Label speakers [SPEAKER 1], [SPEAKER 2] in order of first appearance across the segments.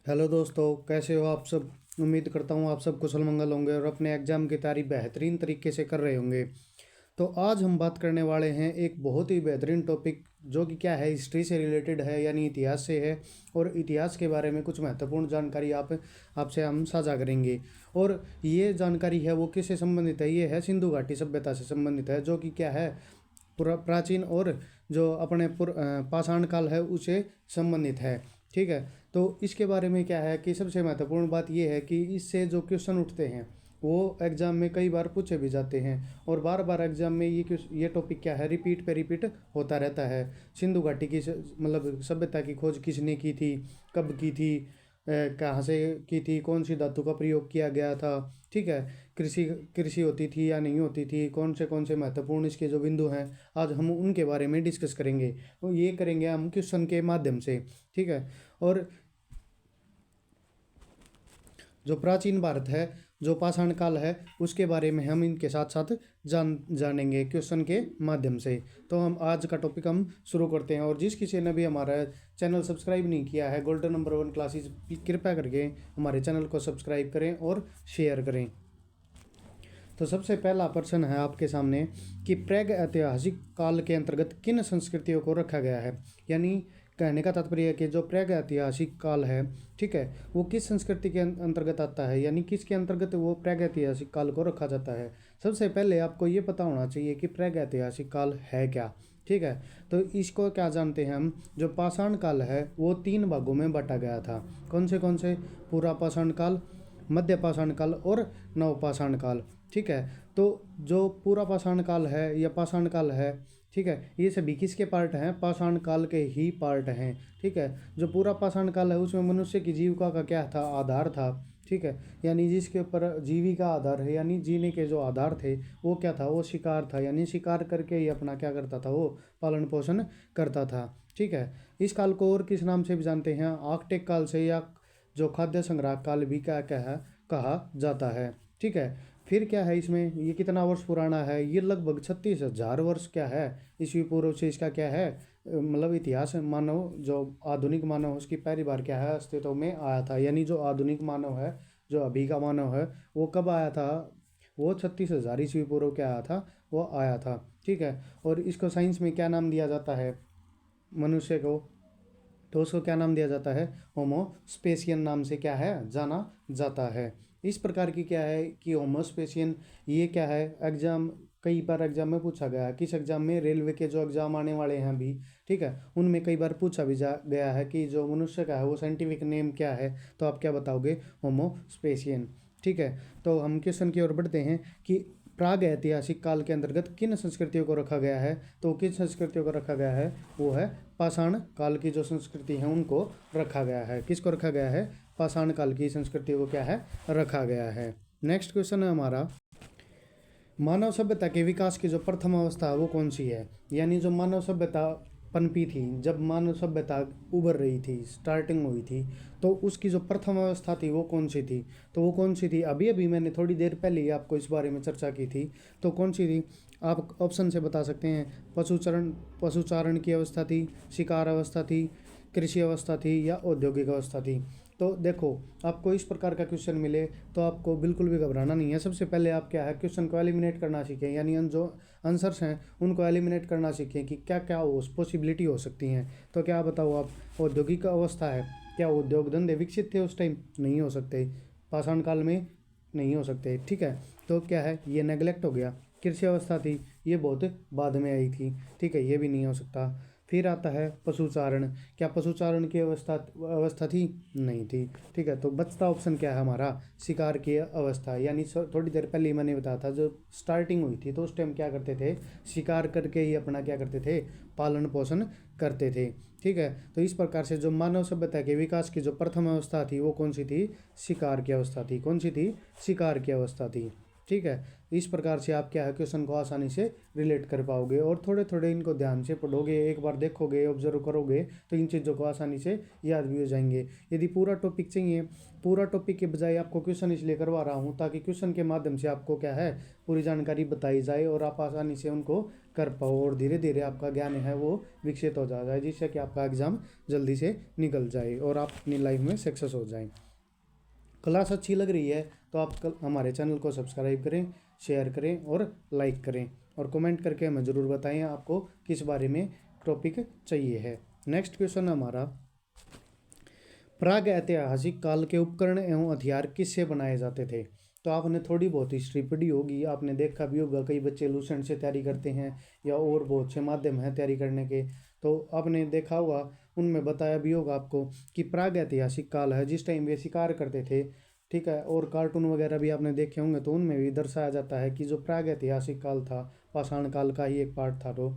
[SPEAKER 1] Hello दोस्तों, कैसे हो आप सब। उम्मीद करता हूँ आप सब कुशल मंगल होंगे और अपने एग्जाम की तैयारी बेहतरीन तरीके से कर रहे होंगे। तो आज हम बात करने वाले हैं एक बहुत ही बेहतरीन टॉपिक, जो कि क्या है, हिस्ट्री से रिलेटेड है, यानी इतिहास से है। और इतिहास के बारे में कुछ महत्वपूर्ण जानकारी आपसे हम साझा करेंगे। और ये जानकारी है वो किससे संबंधित है, ये है सिंधु घाटी सभ्यता से संबंधित है, जो कि क्या है, प्राचीन और जो अपने पाषाण काल है उसे संबंधित है। ठीक है। तो इसके बारे में क्या है कि सबसे महत्वपूर्ण बात यह है कि इससे जो क्वेश्चन उठते हैं वो एग्जाम में कई बार पूछे भी जाते हैं। और बार बार एग्जाम में ये टॉपिक क्या है, रिपीट पे रिपीट होता रहता है। सिंधु घाटी की मतलब सभ्यता की खोज किसने की थी, कब की थी, कहाँ से की थी, कौन सी धातु का प्रयोग किया गया था। ठीक है। कृषि कृषि होती थी या नहीं होती थी, कौन से महत्वपूर्ण इसके जो बिंदु हैं, आज हम उनके बारे में डिस्कस करेंगे। तो ये करेंगे हम क्वेश्चन के माध्यम से। ठीक है। और जो प्राचीन भारत है, जो पाषाण काल है, उसके बारे में हम इनके साथ साथ जानेंगे क्वेश्चन के माध्यम से। तो हम आज का टॉपिक हम शुरू करते हैं। और जिस किसी ने भी हमारा चैनल सब्सक्राइब नहीं किया है, गोल्डन नंबर 1 क्लासेस, कृपया करके हमारे चैनल को सब्सक्राइब करें और शेयर करें। तो सबसे पहला प्रश्न है आपके सामने कि प्राग ऐतिहासिक काल के अंतर्गत किन संस्कृतियों को रखा गया है। यानी कहने का तात्पर्य है कि जो प्राग ऐतिहासिक काल है, ठीक है, वो किस संस्कृति के अंतर्गत आता है, यानी किसके अंतर्गत वो प्राग ऐतिहासिक काल को रखा जाता है। सबसे पहले आपको ये पता होना चाहिए कि प्राग ऐतिहासिक काल है क्या। ठीक है। तो इसको क्या जानते हैं हम, जो पाषाण काल है वो 3 भागों में बांटा गया था। कौन से? पूरा पाषाण काल, मध्य पाषाण काल और नवपाषाण काल। ठीक है। तो जो पूरा पाषाण काल है या पाषाण काल है, ठीक है, ये सभी किसके पार्ट हैं, पाषाण काल के ही पार्ट हैं। ठीक है। जो पूरा पाषाण काल है उसमें मनुष्य की जीविका का क्या था, आधार था। ठीक है। यानी जिसके ऊपर जीविका आधार है, यानी जीने के जो आधार थे वो क्या था, वो शिकार था। यानी शिकार करके ही अपना क्या करता था, वो पालन पोषण करता था। ठीक है। इस काल को और किस नाम से भी जानते हैं, आर्कटिक काल से, या जो खाद्य संग्रह काल भी क्या क्या है कहा जाता है। ठीक है। फिर क्या है इसमें, ये कितना वर्ष पुराना है, ये लगभग 36,000 वर्ष क्या है, ईस्वी पूर्व से इसका क्या है, मतलब इतिहास। मानव जो आधुनिक मानव उसकी पहली बार क्या है अस्तित्व में आया था। यानी जो आधुनिक मानव है, जो अभी का मानव है, वो कब आया था, वो 36,000 ईस्वी पूर्व क्या आया था, वो आया था। ठीक है। और इसको साइंस में क्या नाम दिया जाता है, मनुष्य को, तो उसको क्या नाम दिया जाता है, होमोस्पेसियन नाम से क्या है, जाना जाता है। इस प्रकार की क्या है कि होमोस्पेसियन, ये क्या है, एग्जाम कई बार एग्जाम में पूछा गया है। किस एग्जाम में, रेलवे के जो एग्जाम आने वाले हैं अभी, ठीक है, उनमें कई बार पूछा भी जा गया है कि जो मनुष्य का है वो साइंटिफिक नेम क्या है, तो आप क्या बताओगे, होमोस्पेसियन। ठीक है। तो हम क्वेश्चन की ओर बढ़ते हैं कि प्राग ऐतिहासिक काल के अंतर्गत किन संस्कृतियों को रखा गया है। तो किन संस्कृतियों को रखा गया है, वो है पाषाण काल की जो संस्कृति है उनको रखा गया है। किसको रखा गया है, पाषाण काल की संस्कृति को क्या है, रखा गया है। नेक्स्ट क्वेश्चन है हमारा, मानव सभ्यता के विकास की जो प्रथम अवस्था है वो कौन सी है। यानी जो मानव सभ्यता पनपी थी, जब मानव सभ्यता उभर रही थी, स्टार्टिंग हुई थी, तो उसकी जो प्रथम अवस्था थी वो कौन सी थी। तो वो कौन सी थी, अभी अभी मैंने थोड़ी देर पहले ही आपको इस बारे में चर्चा की थी। तो कौन सी थी, आप ऑप्शन से बता सकते हैं। पशुचारण की अवस्था थी, शिकार अवस्था थी, कृषि अवस्था थी, या औद्योगिक अवस्था थी। तो देखो, आपको इस प्रकार का क्वेश्चन मिले तो आपको बिल्कुल भी घबराना नहीं है। सबसे पहले आप क्या है, क्वेश्चन को एलिमिनेट करना सीखें, यानी जो आंसर्स हैं उनको एलिमिनेट करना सीखें कि क्या क्या पॉसिबिलिटी हो सकती हैं। तो क्या बताओ आप, औद्योगिक अवस्था है, क्या उद्योग धंधे विकसित थे उस टाइम, नहीं हो सकते, पाषाण काल में नहीं हो सकते। ठीक है। तो क्या है, ये नेगलेक्ट हो गया। कृषि अवस्था थी, ये बहुत बाद में आई थी। ठीक है, ये भी नहीं हो सकता। फिर आता है पशुचारण, क्या पशुचारण की अवस्था थी, नहीं थी। ठीक है। तो बचता ऑप्शन क्या है हमारा, शिकार की अवस्था। यानी थोड़ी देर पहले ही मैंने बताया था, जो स्टार्टिंग हुई थी तो उस टाइम क्या करते थे, शिकार करके ही अपना क्या करते थे, पालन पोषण करते थे। ठीक है। तो इस प्रकार से जो मानव सभ्यता के विकास की जो प्रथम अवस्था थी वो कौन सी थी, शिकार की अवस्था थी। कौन सी थी, शिकार की अवस्था थी। ठीक है। इस प्रकार से आप क्या है, क्वेश्चन को आसानी से रिलेट कर पाओगे, और थोड़े थोड़े इनको ध्यान से पढ़ोगे, एक बार देखोगे, ऑब्जर्व करोगे, तो इन चीज़ों को आसानी से याद भी हो जाएंगे। यदि पूरा टॉपिक चाहिए, पूरा टॉपिक के बजाय आपको क्वेश्चन इसलिए करवा रहा हूँ ताकि क्वेश्चन के माध्यम से आपको क्या है, पूरी जानकारी बताई जाए और आप आसानी से उनको कर पाओ और धीरे धीरे आपका ज्ञान है वो विकसित हो जाता है, जिससे कि आपका एग्ज़ाम जल्दी से निकल जाए और आप अपनी लाइफ में सक्सेस हो जाएं। क्लास अच्छी लग रही है तो आप कल हमारे चैनल को सब्सक्राइब करें, शेयर करें और लाइक करें, और कमेंट करके हमें ज़रूर बताएं आपको किस बारे में टॉपिक चाहिए है। नेक्स्ट क्वेश्चन हमारा, प्राग ऐतिहासिक काल के उपकरण एवं हथियार किससे बनाए जाते थे। तो आपने थोड़ी बहुत हिस्ट्री पढ़ी होगी, आपने देखा भी होगा कई बच्चे लूसेंट से तैयारी करते हैं या और बहुत से माध्यम हैं तैयारी करने के, तो आपने देखा होगा उनमें बताया भी होगा आपको कि प्राग ऐतिहासिक काल है जिस टाइम वे शिकार करते थे, ठीक है, और कार्टून वगैरह भी आपने देखे होंगे तो उनमें भी दर्शाया जाता है कि जो प्राग ऐतिहासिक काल था पाषाण काल का ही एक पार्ट था, तो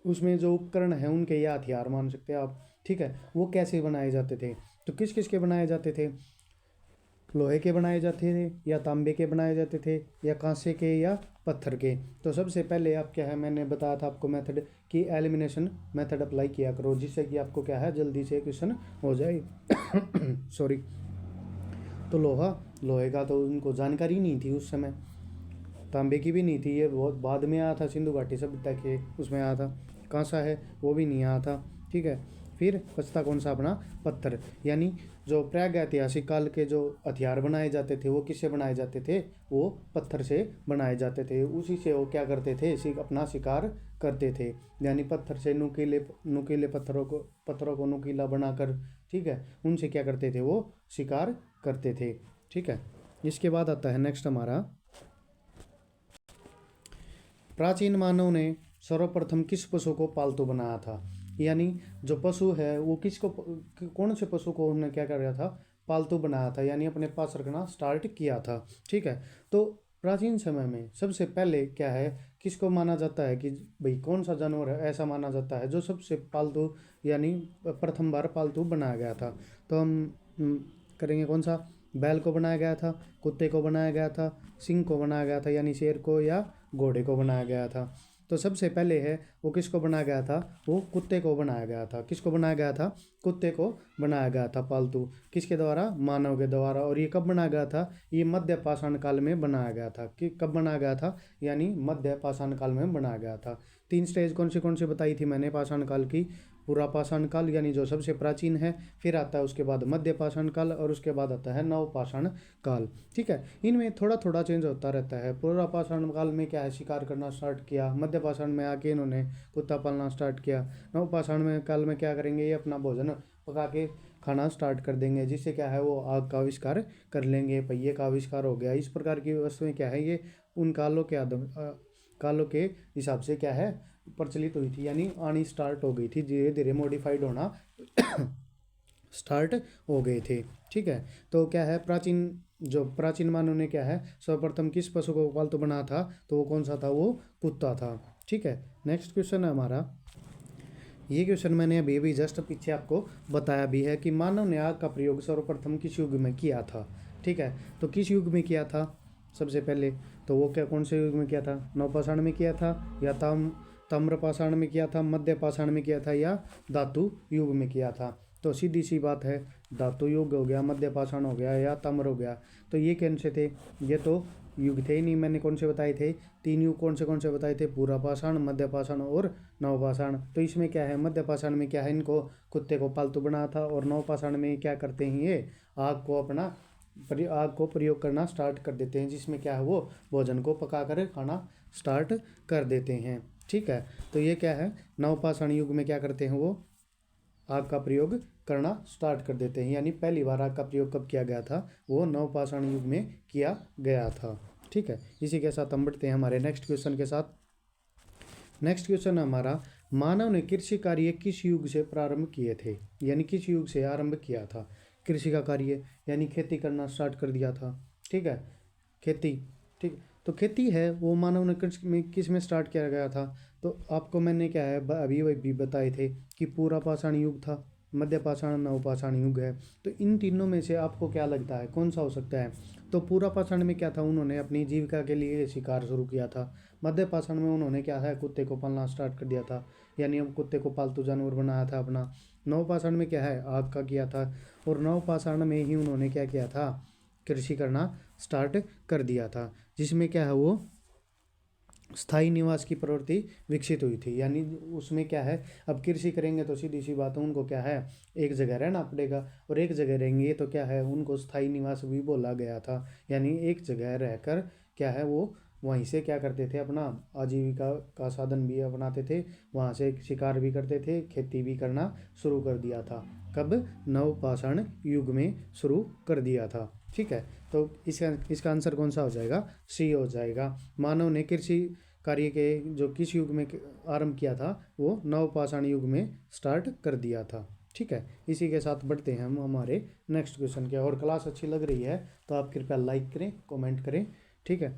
[SPEAKER 1] उसमें जो उपकरण हैं उनके या हथियार मान सकते हैं आप, ठीक है, वो कैसे बनाए जाते थे। तो किस किस के बनाए जाते थे, लोहे के बनाए जाते थे या तांबे के बनाए जाते थे या कांसे के या पत्थर के। तो सबसे पहले आप क्या है, मैंने बताया था आपको मेथड कि एलिमिनेशन मेथड अप्लाई किया करो, जिससे कि आपको क्या है जल्दी से क्वेश्चन हो जाए। सॉरी। तो लोहे का तो उनको जानकारी नहीं थी उस समय, तांबे की भी नहीं थी, ये बहुत बाद में आया था, सिंधु घाटी सभ्यता के उसमें आया था। कांसा है वो भी नहीं आया था, ठीक है। फिर बचता कौन सा अपना पत्थर, यानी जो प्राग ऐतिहासिक काल के जो हथियार बनाए जाते थे वो किससे बनाए जाते थे, वो पत्थर से बनाए जाते थे। उसी से वो क्या करते थे, अपना शिकार करते थे, यानी पत्थर से नुकीले नुकीले पत्थरों को नुकीला बनाकर, ठीक है, उनसे क्या करते थे वो शिकार करते थे, ठीक है। इसके बाद आता है नेक्स्ट हमारा, प्राचीन मानव ने सर्वप्रथम किस पशु को पालतू बनाया था, यानी जो पशु है वो किसको, कौन से पशु को उन्होंने क्या कर रहा था, पालतू बनाया था, यानी अपने पास रखना स्टार्ट किया था, ठीक है। तो प्राचीन समय में सबसे पहले क्या है, किसको माना जाता है कि भाई कौन सा जानवर है ऐसा माना जाता है जो सबसे पालतू, यानी प्रथम बार पालतू बनाया गया था। तो हम करेंगे कौन सा, बैल को बनाया गया था, कुत्ते को बनाया गया था, सिंह को बनाया गया था यानी शेर को, या घोड़े को बनाया गया था। तो सबसे पहले है वो किसको बनाया गया था, वो कुत्ते को बनाया गया था। किसको बनाया गया था, कुत्ते को बनाया गया था पालतू, किसके द्वारा, मानव के द्वारा। और ये कब बनाया गया था, ये मध्य पाषाण काल में बनाया गया था। कि कब बनाया गया था, यानी मध्य पाषाण काल में बनाया गया था। 3 स्टेज कौन सी बताई थी मैंने पाषाण काल की, पूरा पाषाण काल यानी जो सबसे प्राचीन है, फिर आता है उसके बाद मध्य पाषाण काल, और उसके बाद आता है नव पाषाण काल, ठीक है। इनमें थोड़ा थोड़ा चेंज होता रहता है। पूरा पाषाण काल में क्या है, शिकार करना स्टार्ट किया, मध्य पाषाण में आके इन्होंने कुत्ता पालना स्टार्ट किया, नव पाषाण में काल में क्या करेंगे, ये अपना भोजन पका के खाना स्टार्ट कर देंगे, जिससे क्या है वो आग का आविष्कार कर लेंगे, पहिए का आविष्कार हो गया। इस प्रकार की वस्तुएं क्या है, ये उन कालों के हिसाब से क्या है प्रचलित हुई थी, यानी आनी स्टार्ट हो गई थी, धीरे धीरे मॉडिफाइड होना स्टार्ट हो गए थे, ठीक है। तो क्या है, प्राचीन मानव ने क्या है सर्वप्रथम किस पशु को पालतू बना था, तो वो कौन सा था, वो कुत्ता था, ठीक है। नेक्स्ट क्वेश्चन है हमारा, ये क्वेश्चन मैंने अभी अभी जस्ट पीछे आपको बताया भी है कि मानव ने आग का प्रयोग सर्वप्रथम किस युग में किया था, ठीक है। तो किस युग में किया था सबसे पहले, तो वो क्या कौन से युग में किया था, नवपाषाण में किया था, या ताम्रपाषाण में किया था, मध्य पाषाण में किया था, या धातु युग में किया था। तो सीधी सी बात है, धातु युग हो गया, मध्य पाषाण हो गया, या ताम्र हो गया। तो ये कौन से थे, ये तो युग थे ही नहीं, मैंने कौन से बताए थे, 3 युग कौन से बताए थे, पूरा पाषाण, मध्य पाषाण और नवपाषाण। तो इसमें क्या है, मध्य पाषाण में क्या है, इनको कुत्ते को पालतू बनाया था, और नवपाषाण में क्या करते हैं, ये आग को प्रयोग करना स्टार्ट कर देते हैं, जिसमें क्या है वो भोजन को पका कर खाना स्टार्ट कर देते हैं, ठीक है। तो ये क्या है, नवपाषाण युग में क्या करते हैं, वो आग का प्रयोग करना स्टार्ट कर देते हैं, यानी पहली बार आग का प्रयोग कब किया गया था, वो नवपाषाण युग में किया गया था, ठीक है। इसी के साथ हम बढ़ते हैं हमारे नेक्स्ट क्वेश्चन के साथ। नेक्स्ट क्वेश्चन हमारा, मानव ने कृषि कार्य किस युग से प्रारंभ किए थे, यानी किस युग से आरंभ किया था कृषि का कार्य, यानी खेती करना स्टार्ट कर दिया था, ठीक है, खेती, ठीक। तो खेती है वो मानव ने किस में स्टार्ट किया गया था, तो आपको मैंने क्या है अभी भी बताए थे कि पूरा पाषाण युग था, मध्य पाषाण, नवपाषाण युग है। तो इन तीनों में से आपको क्या लगता है कौन सा हो सकता है, तो पूरा पाषाण में क्या था, उन्होंने अपनी जीविका के लिए शिकार शुरू किया था। मध्य पाषाण में उन्होंने क्या है, कुत्ते को पालना स्टार्ट कर दिया था, यानी हम कुत्ते को पालतू जानवर बनाया था अपना। नवपाषाण में क्या है, आग का किया था। और नवपाषाण में ही उन्होंने क्या किया था, कृषि करना स्टार्ट कर दिया था, जिसमें क्या है वो स्थायी निवास की प्रवृत्ति विकसित हुई थी। यानी उसमें क्या है, अब कृषि करेंगे तो सीधी सी बात है उनको क्या है, एक जगह रहना पड़ेगा, और एक जगह रहेंगे तो क्या है, उनको स्थायी निवास भी बोला गया था। यानी एक जगह रहकर क्या है, वो वहीं से क्या करते थे, अपना आजीविका का साधन भी अपनाते थे, वहाँ से शिकार भी करते थे, खेती भी करना शुरू कर दिया था। कब? नवपाषाण युग में शुरू कर दिया था। ठीक है, तो इसका आंसर कौन सा हो जाएगा? सी हो जाएगा। मानव ने कृषि कार्य के जो किस युग में आरंभ किया था, वो नवपाषाण युग में स्टार्ट कर दिया था। ठीक है, इसी के साथ बढ़ते हैं हम हमारे नेक्स्ट क्वेश्चन के। और क्लास अच्छी लग रही है तो आप कृपया लाइक करें, कमेंट करें। ठीक है,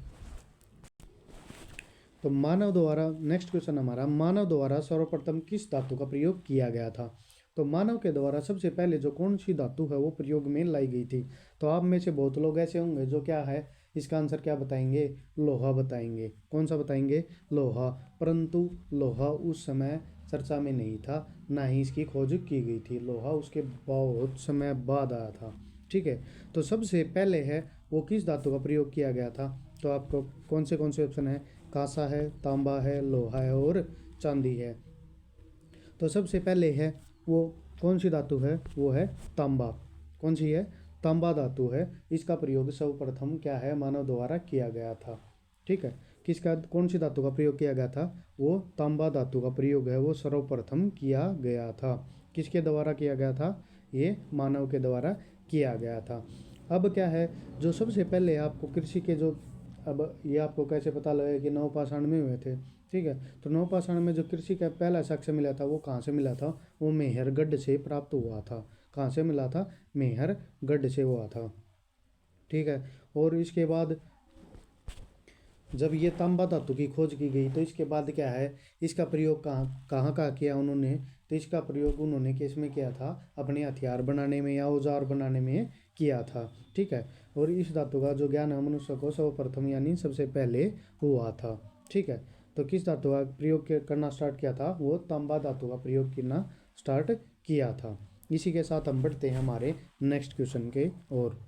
[SPEAKER 1] तो मानव द्वारा नेक्स्ट क्वेश्चन हमारा, मानव द्वारा सर्वप्रथम किस धातु का प्रयोग किया गया था? तो मानव के द्वारा सबसे पहले जो कौन सी धातु है वो प्रयोग में लाई गई थी? तो आप में से बहुत लोग ऐसे होंगे जो क्या है, इसका आंसर क्या बताएंगे? लोहा बताएंगे। कौन सा बताएंगे? लोहा। परंतु लोहा उस समय चर्चा में नहीं था, ना ही इसकी खोज की गई थी। लोहा उसके बहुत समय बाद आया था। ठीक है, तो सबसे पहले है वो किस धातु का प्रयोग किया गया था? तो आपको कौन से ऑप्शन है? कांसा है, तांबा है, लोहा है और चांदी है। तो सबसे पहले है वो कौन सी धातु है? वो है तांबा। कौन सी है? तांबा धातु है। इसका प्रयोग सर्वप्रथम क्या है, मानव द्वारा किया गया था। ठीक है, किसका, कौन सी धातु का प्रयोग किया गया था? वो तांबा धातु का प्रयोग है, वो सर्वप्रथम किया गया था। किसके द्वारा किया गया था? ये मानव के द्वारा किया गया था। अब क्या है, जो सबसे पहले आपको कृषि के जो, अब ये आपको कैसे पता लगे कि नवपाषाण में हुए थे? ठीक है, तो नवपाषाण में जो कृषि का पहला साक्ष्य मिला था वो कहाँ से मिला था? वो मेहरगढ़ से प्राप्त हुआ था। कहाँ से मिला था? मेहरगढ़ से हुआ था। ठीक है, और इसके बाद जब ये तांबा धातु की खोज की गई तो इसके बाद क्या है, इसका प्रयोग कहाँ कहाँ कहाँ किया उन्होंने? तो इसका प्रयोग उन्होंने किस में किया था? अपने हथियार बनाने में या औजार बनाने में किया था। ठीक है, और इस धातु का जो ज्ञान है मनुष्य को सर्वप्रथम यानी सबसे पहले हुआ था। ठीक है, तो किस धातु का प्रयोग करना स्टार्ट किया था? वो तांबा धातु का प्रयोग करना स्टार्ट किया था। इसी के साथ हम बढ़ते हैं हमारे नेक्स्ट क्वेश्चन के ओर।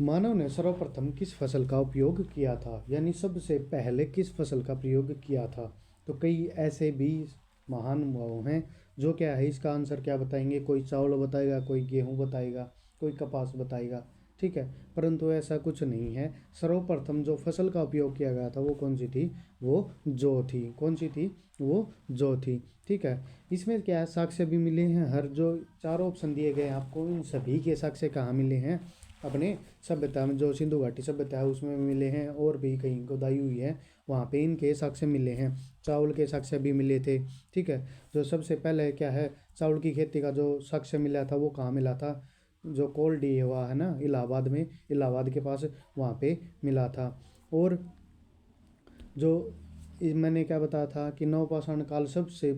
[SPEAKER 1] मानव ने सर्वप्रथम किस फसल का उपयोग किया था? यानी सबसे पहले किस फसल का प्रयोग किया था? तो कई ऐसे भी महानुभाव हैं जो क्या है, इसका आंसर क्या बताएंगे? कोई चावल बताएगा, कोई गेहूं बताएगा, कोई कपास बताएगा। ठीक है, परंतु ऐसा कुछ नहीं है। सर्वप्रथम जो फसल का उपयोग किया गया था वो कौन सी थी? वो जौ थी। कौन सी थी? वो जौ थी। ठीक है, इसमें क्या है, साक्ष्य भी मिले हैं। हर जो चारों ऑप्शन दिए गए हैं आपको, इन सभी के साक्ष्य कहाँ मिले हैं? अपने सभ्यता में, जो सिंधु घाटी सभ्यता है उसमें मिले हैं, और भी कहीं खुदाई हुई है वहाँ पे इनके साक्ष्य मिले हैं। चावल के साक्ष्य भी मिले थे। ठीक है, जो सबसे पहले क्या है, चावल की खेती का जो साक्ष्य मिला था वो कहाँ मिला था? जो कोल्डी हुआ है ना इलाहाबाद में, इलाहाबाद के पास, वहाँ पे मिला था। और जो मैंने क्या बताया था कि नवपाषाण काल सबसे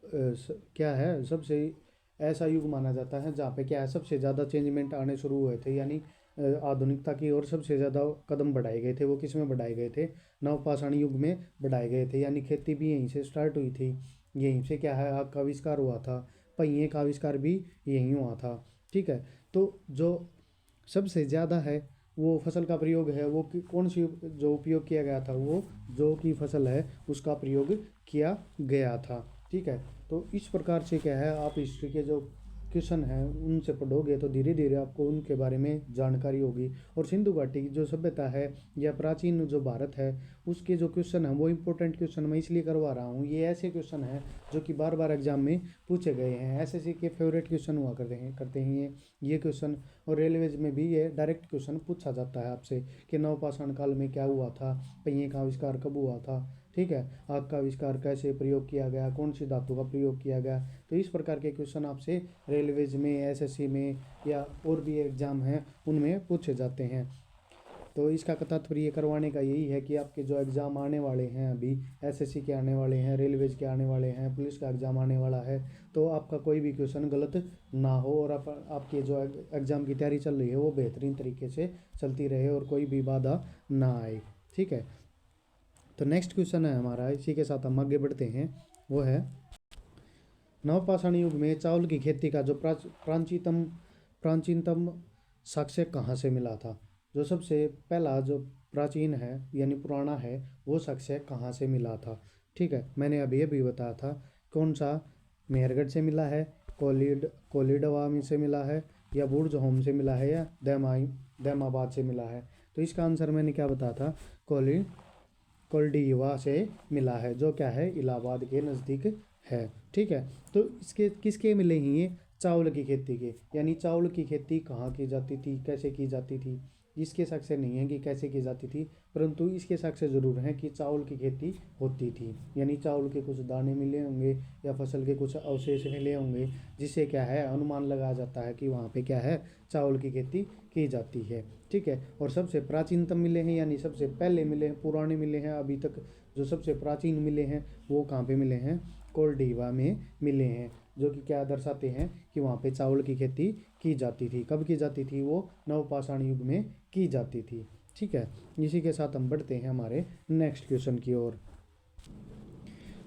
[SPEAKER 1] क्या है, सबसे ऐसा युग माना जाता है जहाँ पे क्या है, सबसे ज़्यादा चेंजमेंट आने शुरू हुए थे। यानी आधुनिकता की ओर सबसे ज़्यादा कदम बढ़ाए गए थे। वो किस में बढ़ाए गए थे? नवपाषाण युग में बढ़ाए गए थे। यानी खेती भी यहीं से स्टार्ट हुई थी। यहीं से क्या है, आग का आविष्कार हुआ था, पहिए का आविष्कार भी यहीं हुआ था। ठीक है, तो जो सबसे ज़्यादा है वो फसल का प्रयोग है, वो कौन सी जो उपयोग किया गया था? वो जौ की फसल है, उसका प्रयोग किया गया था। ठीक है, तो इस प्रकार से क्या है, आप हिस्ट्री के जो क्वेश्चन हैं उनसे पढ़ोगे तो धीरे धीरे आपको उनके बारे में जानकारी होगी। और सिंधु घाटी की जो सभ्यता है या प्राचीन जो भारत है उसके जो क्वेश्चन हैं वो इंपॉर्टेंट क्वेश्चन मैं इसलिए करवा रहा हूँ। ये ऐसे क्वेश्चन हैं जो कि बार बार एग्जाम में पूछे गए हैं। एसएससी के फेवरेट क्वेश्चन हुआ करते हैं ये क्वेश्चन। और रेलवेज में भी ये डायरेक्ट क्वेश्चन पूछा जाता है आपसे कि नवपाषाण काल में क्या हुआ था, पहिए का आविष्कार कब हुआ था। ठीक है, आग का आविष्कार कैसे प्रयोग किया गया, कौन सी धातु का प्रयोग किया गया। तो इस प्रकार के क्वेश्चन आपसे रेलवेज में, एसएससी में या और भी एग्ज़ाम हैं उनमें पूछे जाते हैं। तो इसका तात्पर्य करवाने का यही है कि आपके जो एग्ज़ाम आने वाले हैं, अभी एसएससी के आने वाले हैं, रेलवेज के आने वाले हैं, पुलिस का एग्ज़ाम आने वाला है, तो आपका कोई भी क्वेश्चन गलत ना हो और आपकी जो एग्ज़ाम की तैयारी चल रही है वो बेहतरीन तरीके से चलती रहे और कोई भी बाधा ना आए। ठीक है, तो नेक्स्ट क्वेश्चन है हमारा, इसी के साथ हम आगे बढ़ते हैं। वो है, नवपाषाण युग में चावल की खेती का जो प्राचीनतम प्राचीनतम साक्ष्य कहाँ से मिला था? जो सबसे पहला जो प्राचीन है यानी पुराना है वो शख्स है कहाँ से मिला था। ठीक है, मैंने अभी अभी बताया था कौन सा, मेहरगढ़ से मिला है, कोलिडवामी से मिला है, या बुर्ज होम से मिला है, या दैमाबाद से मिला है। तो इसका आंसर मैंने क्या बताया था, कोली कोल्डीवा से मिला है, जो क्या है इलाहाबाद के नज़दीक है। ठीक है, तो इसके किसके मिले हैं ये, चावल की खेती के, यानी चावल की खेती कहाँ की जाती थी, कैसे की जाती थी, इसके शक से नहीं है कि कैसे की जाती थी, परंतु इसके शक से ज़रूर है कि चावल की खेती होती थी, यानी चावल के कुछ दाने मिले होंगे या फसल के कुछ अवशेष मिले होंगे, जिससे क्या है अनुमान लगाया जाता है कि वहाँ पे क्या है चावल की खेती की जाती है। ठीक है, और सबसे प्राचीनतम मिले हैं यानी सबसे पहले मिले हैं, पुराने मिले हैं, अभी तक जो सबसे प्राचीन मिले हैं वो कहाँ पे मिले हैं, कोल्डीवा में मिले हैं, जो कि क्या दर्शाते हैं कि वहाँ पे चावल की खेती की जाती थी। कब की जाती थी, वो नवपाषाण युग में की जाती थी। ठीक है, इसी के साथ हम बढ़ते हैं हमारे नेक्स्ट क्वेश्चन की ओर।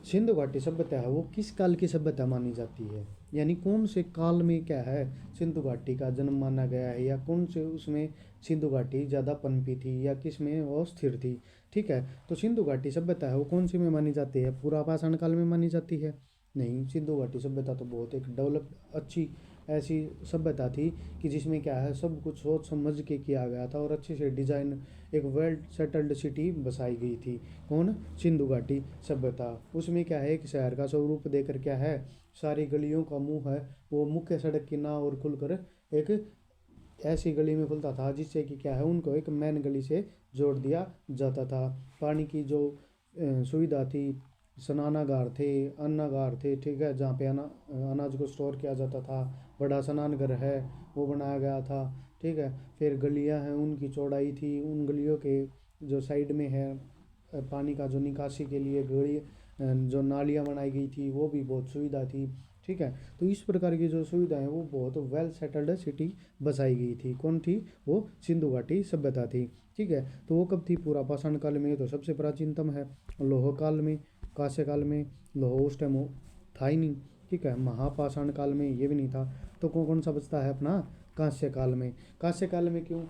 [SPEAKER 1] सिंधु घाटी सभ्यता है वो किस काल की सभ्यता मानी जाती है, यानी कौन से काल में क्या है सिंधु घाटी का जन्म माना गया है, या कौन से उसमें सिंधु घाटी ज़्यादा पनपी थी या किस में वो स्थिर थी। ठीक है, तो सिंधु घाटी सभ्यता है वो कौन सी में मानी जाती है, पुरापाषाण काल में मानी जाती है। नहीं, सिंधु घाटी सभ्यता तो बहुत एक डेवलप्ड अच्छी ऐसी सभ्यता थी कि जिसमें क्या है सब कुछ सोच समझ के किया गया था और अच्छे से डिजाइन, एक वेल सेटल्ड सिटी बसाई गई थी। कौन, सिंधु घाटी सभ्यता। उसमें क्या है एक शहर का स्वरूप देकर क्या है सारी गलियों का मुंह है वो मुख्य सड़क की ना और खुलकर एक ऐसी गली में खुलता था जिससे कि क्या है उनको एक मेन गली से जोड़ दिया जाता था। पानी की जो सुविधा थी, स्नानागार थे, अन्नागार थे, ठीक है, जहाँ पे अनाज को स्टोर किया जाता था, बड़ा स्नान घर है वो बनाया गया था। ठीक है, फिर गलियाँ हैं उनकी चौड़ाई थी, उन गलियों के जो साइड में है पानी का जो निकासी के लिए गली जो नालियाँ बनाई गई थी वो भी बहुत सुविधा थी। ठीक है, तो इस प्रकार की जो सुविधा है वो बहुत वेल सेटल्ड सिटी बसाई गई थी। कौन थी वो, सिंधु घाटी सभ्यता थी। ठीक है, तो वो कब थी, पूरा पाषाण काल में तो सबसे प्राचीनतम है, लोह काल में, कांस्य काल में, लोह उस टाइम था ही नहीं। ठीक है, महापाषाण काल में ये भी नहीं था, तो कौन कौन सा बचता है अपना, कांस्य काल में। कांस्य काल में क्यों,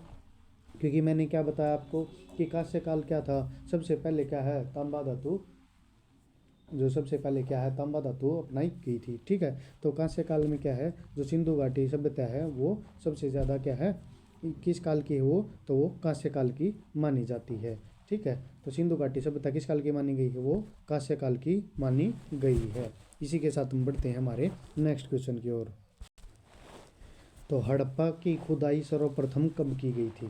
[SPEAKER 1] क्योंकि मैंने क्या बताया आपको कि कांस्य काल क्या था, सबसे पहले क्या है तांबा धातु, जो सबसे पहले क्या है तांबा धातु अपनाई गई थी। ठीक है, तो कांस्य काल में क्या है जो सिंधु घाटी सभ्यता है वो सबसे ज़्यादा क्या है किस काल की है वो, तो वो कांस्य काल की मानी जाती है। ठीक है, तो सिंधु घाटी सभ्यता किस काल की मानी गई है, वो कांस्य काल की मानी गई है। इसी के साथ हम बढ़ते हैं हमारे नेक्स्ट क्वेश्चन की ओर। तो हड़प्पा की खुदाई सर्वप्रथम कब की गई थी,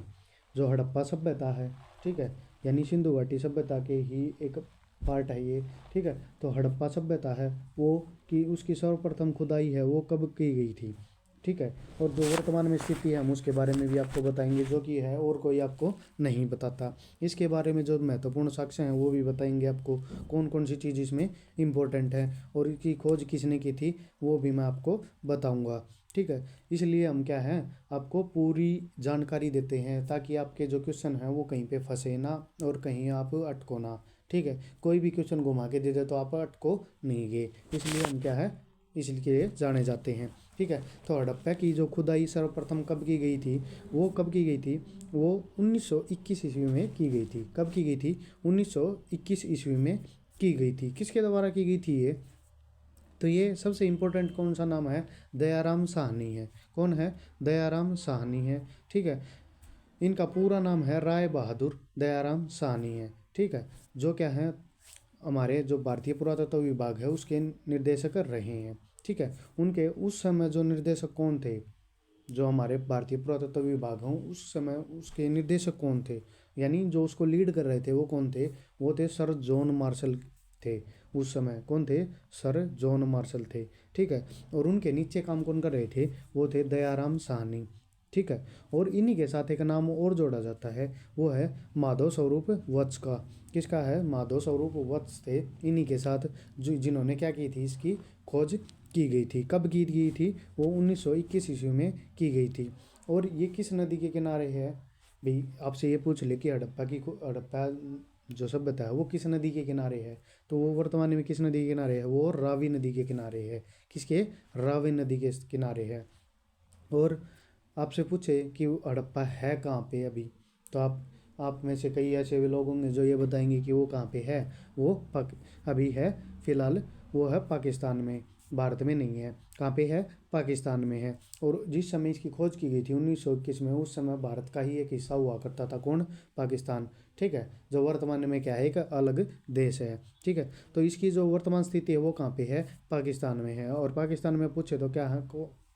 [SPEAKER 1] जो हड़प्पा सभ्यता है, ठीक है, यानी सिंधु घाटी सभ्यता के ही एक पार्ट है ये। ठीक है, तो हड़प्पा सभ्यता है वो कि उसकी सर्वप्रथम खुदाई है वो कब की गई थी। ठीक है, और जो वर्तमान में स्थिति है हम उसके बारे में भी आपको बताएंगे, जो कि है और कोई आपको नहीं बताता। इसके बारे में जो महत्वपूर्ण साक्ष्य हैं वो भी बताएंगे आपको, कौन कौन सी चीज़ इसमें इम्पोर्टेंट है और इसकी खोज किसने की थी वो भी मैं आपको बताऊंगा। ठीक है, इसलिए हम क्या है आपको पूरी जानकारी देते हैं ताकि आपके जो क्वेश्चन हैं वो कहीं पे फंसे ना और कहीं आप अटको ना। ठीक है, कोई भी क्वेश्चन घुमा के दे दे तो आप अटको नहीं गए, इसलिए हम क्या है इसलिए जाने जाते हैं। ठीक है, तो हड़प्पा की जो खुदाई सर्वप्रथम कब की गई थी, वो कब की गई थी, वो 1921 ईस्वी में की गई थी। कब की गई थी, 1921 ईस्वी में की गई थी। किसके द्वारा की गई थी ये, तो ये सबसे इम्पोर्टेंट कौन सा नाम है, दयाराम साहनी है। कौन है, दयाराम साहनी है। ठीक है, इनका पूरा नाम है राय बहादुर दयाराम साहनी है। ठीक है, जो क्या है हमारे जो भारतीय पुरातत्व विभाग है उसके निर्देशक रहे हैं। ठीक है, उनके उस समय जो निर्देशक कौन थे, जो हमारे भारतीय पुरातत्व विभाग हों उस समय उसके निर्देशक कौन थे, यानी जो उसको लीड कर रहे थे वो कौन थे, वो थे सर जॉन मार्शल थे। उस समय कौन थे, सर जॉन मार्शल थे। ठीक है, और उनके नीचे काम कौन कर रहे थे, वो थे दयाराम साहनी। ठीक है, और इन्हीं के साथ एक नाम और जोड़ा जाता है, वो है माधव स्वरूप वत्स का। किसका है, माधव स्वरूप वत्स थे इन्हीं के साथ, जो जिन्होंने क्या की थी इसकी खोज की गई थी। कब की गई थी, वो 1921 ईस्वी में की गई थी। और ये किस नदी के किनारे है, भाई आपसे ये पूछ ले कि हड़प्पा जो सभ्यता है वो किस नदी के किनारे है, तो वो वर्तमान में किस नदी के किनारे है, वो रावी नदी के किनारे है। किसके, रावी नदी के किनारे है। और आपसे पूछे कि हड़प्पा है कहाँ पे अभी, तो आप आप में से कई ऐसे भी लोग होंगे जो ये बताएंगे कि वो कहाँ पे है, वो अभी है फिलहाल वो है पाकिस्तान में, भारत में नहीं है। कहाँ पे है, पाकिस्तान में है। और जिस समय इसकी खोज की गई थी 1921 में, उस समय भारत का ही एक हिस्सा हुआ करता था, कौन, पाकिस्तान। ठीक है, जो वर्तमान में क्या है, एक अलग देश है। ठीक है, तो इसकी जो वर्तमान स्थिति है वो कहाँ पे है, पाकिस्तान में है। और पाकिस्तान में पूछे तो क्या है,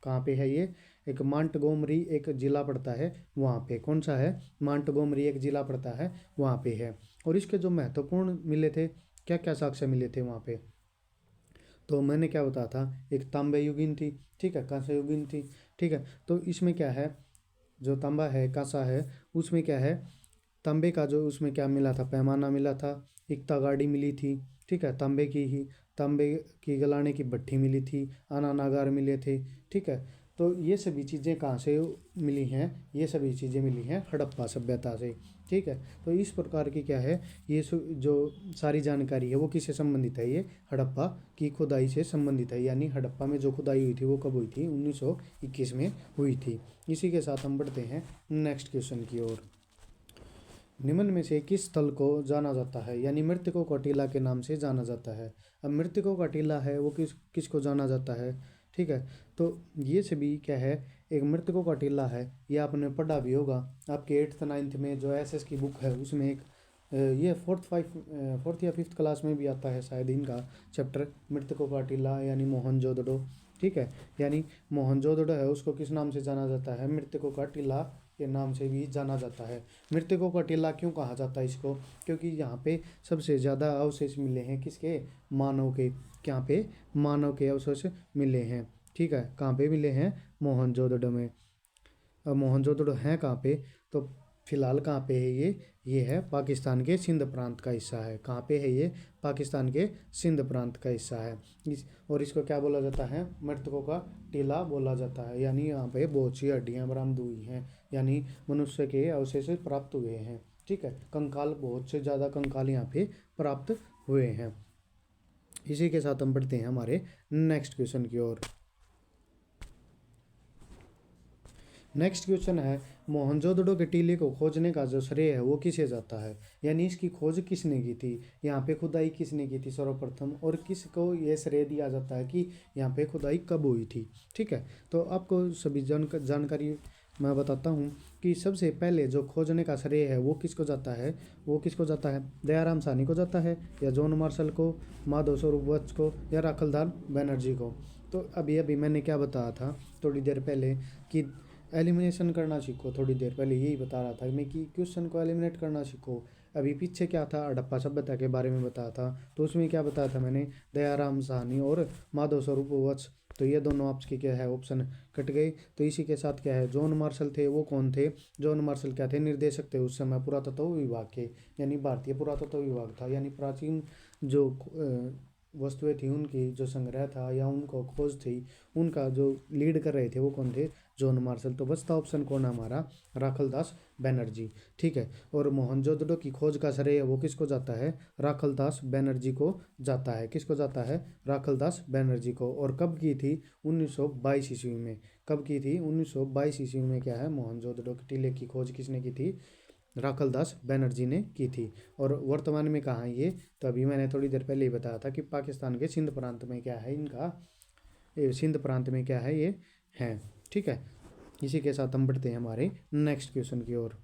[SPEAKER 1] कहाँ पे है ये, एक मांटगोमरी एक ज़िला पड़ता है वहाँ पे। कौन सा है, मांटगोमरी एक ज़िला पड़ता है वहाँ पे है। और इसके जो महत्वपूर्ण मिले थे, क्या क्या साक्ष्य मिले थे वहाँ पे, तो मैंने क्या बताया था, एक तांबे युगीन थी, ठीक है, कांस्य युगीन थी। ठीक है, तो इसमें क्या है, जो तांबा है, कांसा है, उसमें क्या है, तांबे का जो उसमें क्या मिला था, पैमाना मिला था, इक्ता गाड़ी मिली थी, ठीक है, तांबे की ही, तांबे की गलाने की भट्ठी मिली थी, अनानागार मिले थे। ठीक है, तो ये सभी चीज़ें कहाँ से मिली हैं, ये सभी चीज़ें मिली हैं हड़प्पा सभ्यता से। ठीक है, तो इस प्रकार की क्या है, ये जो सारी जानकारी है वो किससे संबंधित है, ये हड़प्पा की खुदाई से संबंधित है। यानी हड़प्पा में जो खुदाई हुई थी वो कब हुई थी, 1921 में हुई थी। इसी के साथ हम बढ़ते हैं नेक्स्ट क्वेश्चन की ओर। निम्न में से किस स्थल को जाना जाता है, यानी मृतकों का टीला के नाम से जाना जाता है। अब मृतकों का टीला है वो किसको जाना जाता है। ठीक है, तो ये सभी क्या है, एक मृतकों का टीला है, ये आपने पढ़ा भी होगा आपके 8th 9th में जो एसएस की बुक है उसमें एक ये 4th या 5th क्लास में भी आता है शायद इनका चैप्टर, मृतकों का टीला यानी मोहनजोदड़ो। ठीक है, यानी मोहनजोदड़ो है उसको किस नाम से जाना जाता है, मृतकों का टीला के नाम से भी जाना जाता है। मृतकों का टीला क्यों कहा जाता है इसको, क्योंकि यहाँ पे सबसे ज़्यादा अवशेष मिले हैं किसके, मानव के। यहाँ पे मानव के अवशेष मिले हैं। ठीक है, कहाँ पे मिले हैं, मोहनजोदड़ो में। अब मोहनजोदड़ो है कहाँ पे, तो फिलहाल कहाँ पे है ये है पाकिस्तान के सिंध प्रांत का हिस्सा है। कहाँ पे है ये, पाकिस्तान के सिंध प्रांत का हिस्सा है। और इसको क्या बोला जाता है, मृतकों का टीला बोला जाता है। यानी यहाँ पे बहुत सी हड्डियाँ बरामद हुई हैं, यानी मनुष्य के अवशेष प्राप्त हुए हैं। ठीक है, कंकाल, बहुत से ज़्यादा कंकाल यहाँ पे प्राप्त हुए हैं। इसी के साथ हम बढ़ते हैं हमारे नेक्स्ट क्वेश्चन की ओर। नेक्स्ट क्वेश्चन है, मोहनजोदड़ो के टीले को खोजने का जो श्रेय है वो किसे जाता है, यानी इसकी खोज किसने की थी, यहाँ पे खुदाई किसने की थी सर्वप्रथम, और किसको ये श्रेय दिया जाता है कि यहाँ पे खुदाई कब हुई थी। ठीक है, तो आपको सभी जानकारी मैं बताता हूँ कि सबसे पहले जो खोजने का श्रेय है वो किसको जाता है, वो किसको जाता है, दयाराम साहनी को जाता है, या जॉन मार्शल को, माधव स्वरूप वत्स को, या राखलदास बनर्जी को। तो अभी अभी मैंने क्या बताया था थोड़ी देर पहले कि एलिमिनेशन करना सीखो, थोड़ी देर पहले यही बता रहा था मैं कि क्वेश्चन को एलिमिनेट करना सीखो। अभी पीछे क्या था, हड़प्पा सभ्यता के बारे में बताया था, तो उसमें क्या बताया था मैंने, दयाराम साहनी और माधव स्वरूप वत्स, तो ये दोनों आपस की क्या है, ऑप्शन कट गए। तो इसी के साथ क्या है, जॉन मार्शल थे, वो कौन थे, जॉन मार्शल क्या थे, निर्देशक थे उस समय पुरातत्व विभाग के, यानी भारतीय पुरातत्व विभाग था। यानी प्राचीन जो वस्तुएं थी उनकी जो संग्रह था या उनको खोज थी, उनका जो लीड कर रहे थे वो कौन थे, जॉन मार्शल। तो बचता ऑप्शन कौन है हमारा, राखलदास बनर्जी। ठीक है, और मोहनजोदड़ो की खोज का श्रेय वो किसको जाता है, राखलदास बनर्जी को जाता है। किसको जाता है, राखलदास बनर्जी को। और कब की थी, 1922 ईस्वी में। कब की थी, 1922 ईस्वी में क्या है, मोहनजोदड़ो के टीले की खोज किसने की थी, राखलदास बनर्जी ने की थी। और वर्तमान में कहाँ है ये, तो अभी मैंने थोड़ी देर पहले ही बताया था कि पाकिस्तान के सिंध प्रांत में क्या है इनका, सिंध प्रांत में क्या है ये है। ठीक है, इसी के साथ हम बढ़ते हैं हमारे नेक्स्ट क्वेश्चन की ओर।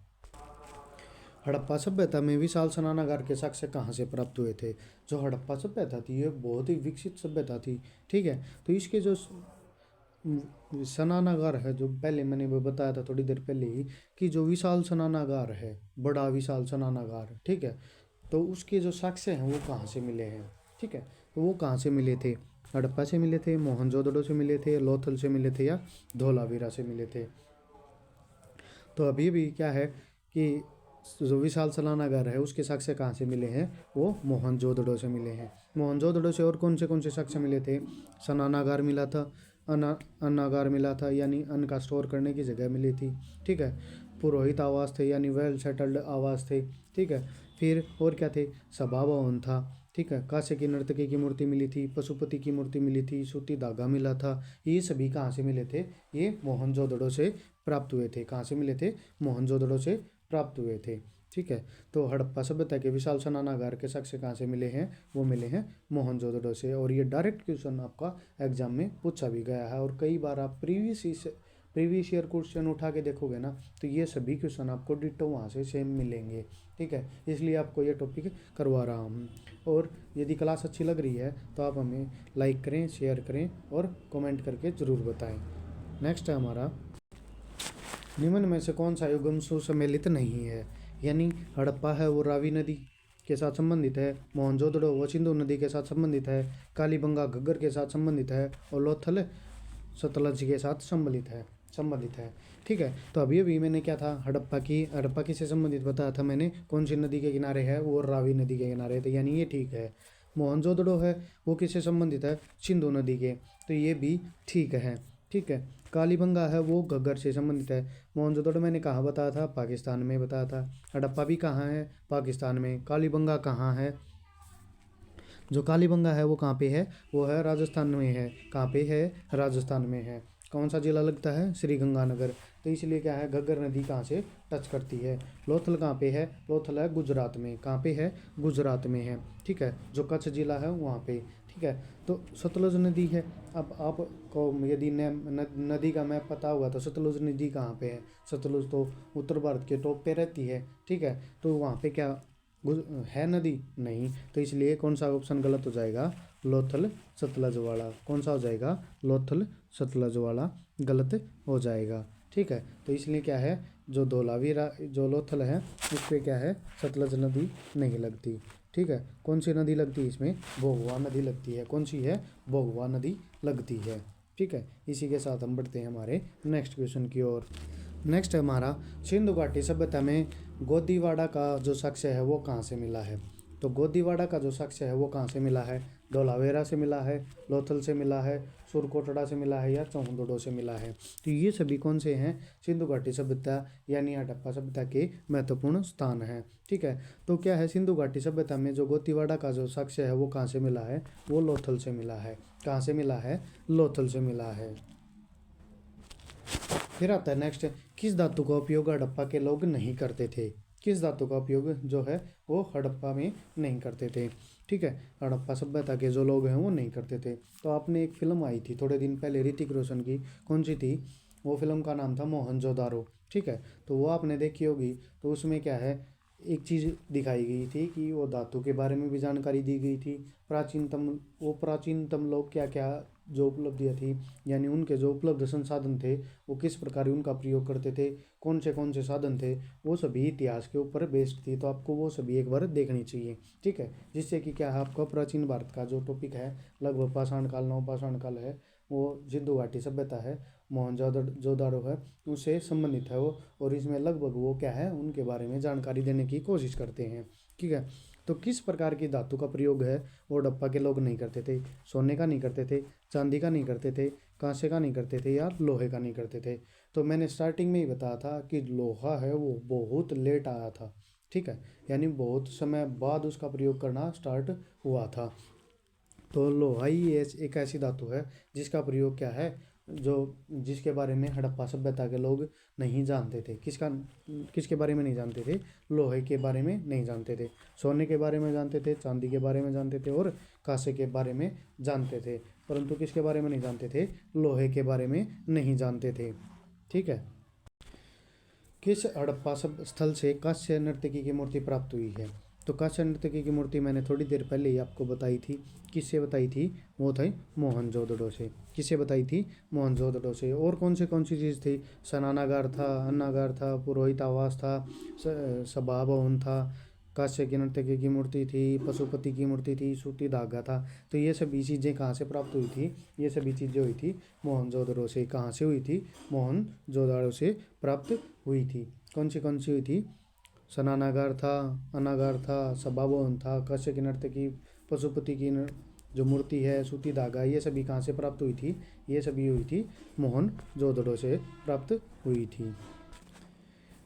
[SPEAKER 1] हड़प्पा सभ्यता में विशाल स्नानागार के साक्ष्य कहाँ से प्राप्त हुए थे। जो हड़प्पा सभ्यता थी ये बहुत ही विकसित सभ्यता थी। ठीक है, तो इसके जो स्नानागार है, जो पहले मैंने वो बताया था थोड़ी देर पहले ही कि जो विशाल स्नानागार है, बड़ा विशाल स्नानागार, ठीक है, तो उसके जो साक्ष्य हैं वो कहाँ से मिले हैं। ठीक है, तो वो कहाँ से मिले थे, हड़प्पा से मिले थे, मोहनजोदड़ो से मिले थे, लोथल से मिले थे, या धोलावीरा से मिले थे। तो अभी भी क्या है कि जो विशाल स्नानागार है उसके साक्ष्य कहाँ से मिले हैं, वो मोहनजोदड़ो से मिले हैं। मोहनजोदड़ो से और कौन से साक्ष्य मिले थे, स्नानागार मिला था, अन्नागार मिला था, यानी अन्न का स्टोर करने की जगह मिली थी। ठीक है, पुरोहित आवास थे, यानी वेल सेटल्ड आवास थे। ठीक है, फिर और क्या थे, सभा भवन था। ठीक है, कांसे की नर्तकी की मूर्ति मिली थी, पशुपति की मूर्ति मिली थी, सूती धागा मिला था। ये सभी कहाँ से मिले थे, ये मोहनजोदड़ो से प्राप्त हुए थे। कहाँ से मिले थे, मोहनजोदड़ो से प्राप्त हुए थे। ठीक है। तो हड़प्पा सभ्यता के विशाल स्नानागार के साक्ष्य कहाँ से मिले हैं, वो मिले हैं मोहनजोदड़ो से। और ये डायरेक्ट क्वेश्चन आपका एग्जाम में पूछा भी गया है, और कई बार आप प्रीवियस ईयर क्वेश्चन उठा के देखोगे ना, तो ये सभी क्वेश्चन आपको डिट्टो वहाँ से सेम मिलेंगे। ठीक है, इसलिए आपको ये टॉपिक करवा रहा हूँ। और यदि क्लास अच्छी लग रही है तो आप हमें लाइक करें, शेयर करें और कमेंट करके ज़रूर बताएं। नेक्स्ट है हमारा, निम्न में से कौन सा युगम सुसम्मिलित नहीं है। यानी हड़प्पा है वो रावी नदी के साथ संबंधित है, मोहनजोदड़ो वो सिंधु नदी के साथ संबंधित है, कालीबंगा घग्गर के साथ संबंधित है, और लोथल सतलज के साथ संबंधित है। ठीक है, तो अभी मैंने क्या था, हड़प्पा किससे संबंधित बताया था मैंने, कौन सी नदी के किनारे है, वो रावी नदी के किनारे, तो यानी ये ठीक है। मोहनजोदड़ो है वो किससे संबंधित है, सिंधु नदी के, तो ये भी ठीक है। ठीक है, कालीबंगा है वो घग्गर से संबंधित है। मोहनजोदड़ो मैंने कहाँ बताया था, पाकिस्तान में बताया था। हड़प्पा भी कहाँ है, पाकिस्तान में। कालीबंगा कहाँ है, जो कालीबंगा है वो कहाँ पे है, वो है राजस्थान में है। कहाँ पे है, राजस्थान में है। कौन सा जिला लगता है, श्री गंगानगर। तो इसलिए क्या है, घग्गर नदी कहाँ से टच करती है। लोथल कहाँ पे है, लोथल है गुजरात में। कहाँ पे है, गुजरात में है। ठीक है, जो कच्छ जिला है वहाँ पे। ठीक है, तो सतलुज नदी है। अब आपको यदि नदी का मैप पता होगा तो सतलुज नदी कहाँ पे है, सतलुज तो उत्तर भारत के टॉप पे रहती है। ठीक है, तो वहाँ पे क्या है नदी, नहीं, तो इसलिए कौन सा ऑप्शन गलत हो जाएगा, लोथल सतलज वाला। कौन सा हो जाएगा, लोथल सतलज वाला गलत हो जाएगा। ठीक है, तो इसलिए क्या है, जो जो लोथल है उस पर क्या है, सतलज नदी नहीं लगती। ठीक है, कौन सी नदी लगती है इसमें, भोगवा नदी लगती है। कौन सी है, भोगवा नदी लगती है। ठीक है, इसी के साथ हम बढ़ते हैं हमारे नेक्स्ट क्वेश्चन की ओर। नेक्स्ट है हमारा, सिंधु घाटी सभ्यता में गोदीवाड़ा का जो साक्ष्य है वो कहाँ से मिला है। तो गोदीवाड़ा का जो साक्ष्य है वो कहाँ से मिला है, धौलावेरा से मिला है, लोथल से मिला है, सुरकोटड़ा से मिला है, या चौहदड़ो से मिला है। तो ये सभी कौन से हैं, सिंधु घाटी सभ्यता यानी हड़प्पा सभ्यता के महत्वपूर्ण स्थान हैं। ठीक है, तो क्या है, सिंधु घाटी सभ्यता में जो गोदीवाड़ा का जो साक्ष्य है वो कहाँ से मिला है, वो लोथल से मिला है। कहाँ से मिला है, लोथल से मिला है। फिर आता है नेक्स्ट, किस धातु का उपयोग हड़प्पा के लोग नहीं करते थे। किस धातु का उपयोग जो है वो हड़प्पा में नहीं करते थे। ठीक है, हड़प्पा सभ्यता के जो लोग हैं वो नहीं करते थे। तो आपने एक फिल्म आई थी थोड़े दिन पहले ऋतिक रोशन की, कौन सी थी, वो फिल्म का नाम था मोहनजोदारो। ठीक है, तो वो आपने देखी होगी। तो उसमें क्या है, एक चीज़ दिखाई गई थी कि वो धातु के बारे में भी जानकारी दी गई थी। प्राचीनतम लोग क्या क्या जो उपलब्धियाँ थी, यानी उनके जो उपलब्ध संसाधन थे वो किस प्रकार उनका प्रयोग करते थे, कौन से साधन थे, वो सभी इतिहास के ऊपर बेस्ड थी। तो आपको वो सभी एक बार देखनी चाहिए। ठीक है, जिससे कि क्या है, आपका प्राचीन भारत का जो टॉपिक है, लगभग पाषाण काल नवपाषाण काल है, वो सिंधु घाटी सभ्यता है, मोहनजोदाड़ो है, उससे संबंधित है वो। और इसमें लगभग वो क्या है, उनके बारे में जानकारी देने की कोशिश करते हैं। ठीक है, तो किस प्रकार की धातु का प्रयोग है वो हड़प्पा के लोग नहीं करते थे। सोने का नहीं करते थे, चांदी का नहीं करते थे, कांसे का नहीं करते थे, या लोहे का नहीं करते थे। तो मैंने स्टार्टिंग में ही बताया था कि लोहा है वो बहुत लेट आया था। ठीक है, यानी बहुत समय बाद उसका प्रयोग करना स्टार्ट हुआ था। तो लोहा ही एक ऐसी धातु है जिसका प्रयोग क्या है, जो जिसके बारे में हड़प्पा सभ्यता के लोग नहीं जानते थे। किसके बारे में नहीं जानते थे, लोहे के बारे में नहीं जानते थे। सोने के बारे में जानते थे, चांदी के बारे में जानते थे, और कांसे के बारे में जानते थे, परंतु किसके बारे में नहीं जानते थे, लोहे के बारे में नहीं जानते थे। ठीक है, किस हड़प्पा स्थल से कांस्य नर्तकी की मूर्ति प्राप्त हुई है। तो कांस्य नर्तकी की मूर्ति मैंने थोड़ी देर पहले ही आपको बताई थी। किससे बताई थी, वो थी मोहनजोदड़ो से। किससे बताई थी, मोहनजोदड़ो से। और कौन सी चीज़ थी, स्नानागार था, अन्नागार था, पुरोहित आवास था, सभा भवन था, कांस्य की नर्तकी की मूर्ति थी, पशुपति की मूर्ति थी, सूती धागा था। तो ये सभी चीज़ें कहाँ से प्राप्त हुई थी, ये सभी चीज़ें हुई थी मोहनजोदड़ो से। कहाँ से हुई थी, मोहनजोदड़ो से प्राप्त हुई थी। कौन सी हुई थी, स्नानागार था, अनागार था, सभा भवन था, कांस्य की नर्तकी, पशुपति की जो मूर्ति है, सूती धागा, ये सभी कहाँ से प्राप्त हुई थी, ये सभी हुई थी मोहनजोदड़ो से प्राप्त हुई थी।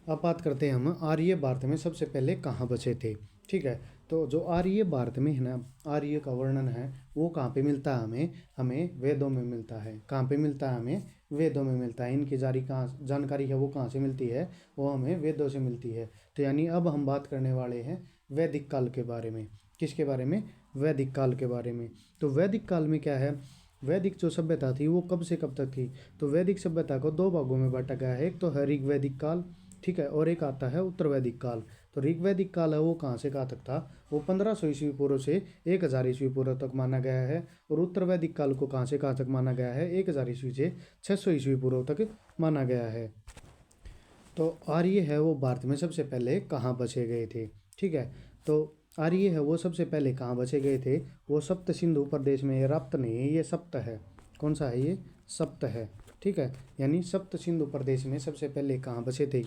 [SPEAKER 1] अब बात करते हैं हम, आर्य भारत में सबसे पहले कहाँ बसे थे। ठीक है, तो जो आर्य भारत में है ना, आर्य का वर्णन है वो कहाँ पे मिलता है हमें? हमें वेदों में मिलता है। कहाँ पे मिलता है? हमें वेदों में मिलता है। इनकी जानकारी है वो कहाँ से मिलती है? वो हमें वेदों से मिलती है। तो यानी अब हम बात करने वाले हैं वैदिक काल के बारे में। किसके बारे में? वैदिक काल के बारे में। तो वैदिक काल में क्या है? वैदिक जो सभ्यता थी वो कब से कब तक थी? तो वैदिक सभ्यता को दो भागों में बांटा गया है। एक तो है ऋग्वैदिक काल, ठीक है, और एक आता है उत्तर वैदिक काल। तो ऋग्वैदिक काल है वो कहाँ से कहाँ तक था? वो 1500 ईस्वी पूर्व से 1000 ईस्वी पूर्व तक माना गया है। और उत्तर वैदिक काल को कहाँ से कहाँ तक माना गया है? 1000 ईस्वी से 600 ईस्वी पूर्व तक माना गया है। तो आर्य है वो भारत में सबसे पहले कहाँ बसे गए थे? ठीक है, तो आर्य है वो सबसे पहले कहाँ बसे गए थे? वो सप्त सिंधु प्रदेश में, ये रप्त नहीं है, ये सप्त है। कौन सा है? ये सप्त है, ठीक है। यानी सप्त सिंधु प्रदेश में सबसे पहले कहाँ बसे थे?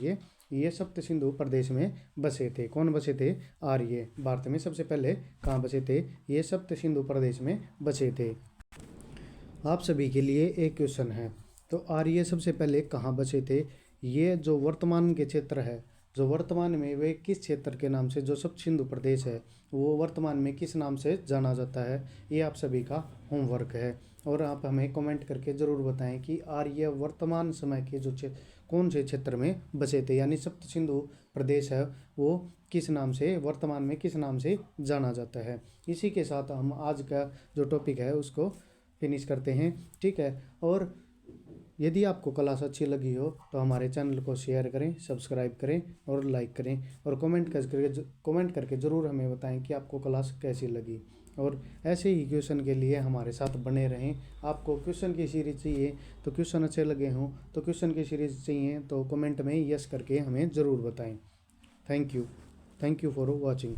[SPEAKER 1] ये सप्त सिंधु प्रदेश में बसे थे। कौन बसे थे? आर्य भारत में सबसे पहले कहाँ बसे थे? ये सप्त सिंधु प्रदेश में बसे थे। आप सभी के लिए एक क्वेश्चन है। तो आर्य सबसे पहले कहाँ बसे थे? ये जो वर्तमान के क्षेत्र है, जो वर्तमान में वे किस क्षेत्र के नाम से, जो सब सिंधु प्रदेश है, वो वर्तमान में किस नाम से जाना जाता है? ये आप सभी का होमवर्क है। और आप हमें कमेंट करके ज़रूर बताएं कि आर्य वर्तमान समय के जो कौन से क्षेत्र में बसे थे, यानी सप्त सिंधु प्रदेश है वो किस नाम से, वर्तमान में किस नाम से जाना जाता है। इसी के साथ हम आज का जो टॉपिक है उसको फिनिश करते हैं, ठीक है। और यदि आपको क्लास अच्छी लगी हो तो हमारे चैनल को शेयर करें, सब्सक्राइब करें और लाइक करें, और कमेंट करके ज़रूर हमें बताएं कि आपको क्लास कैसी लगी। और ऐसे ही क्वेश्चन के लिए हमारे साथ बने रहें। आपको क्वेश्चन की सीरीज़ चाहिए तो, क्वेश्चन अच्छे लगे हों तो क्वेश्चन की सीरीज़ चाहिए तो कमेंट में यस करके हमें ज़रूर बताएं। Thank you for watching.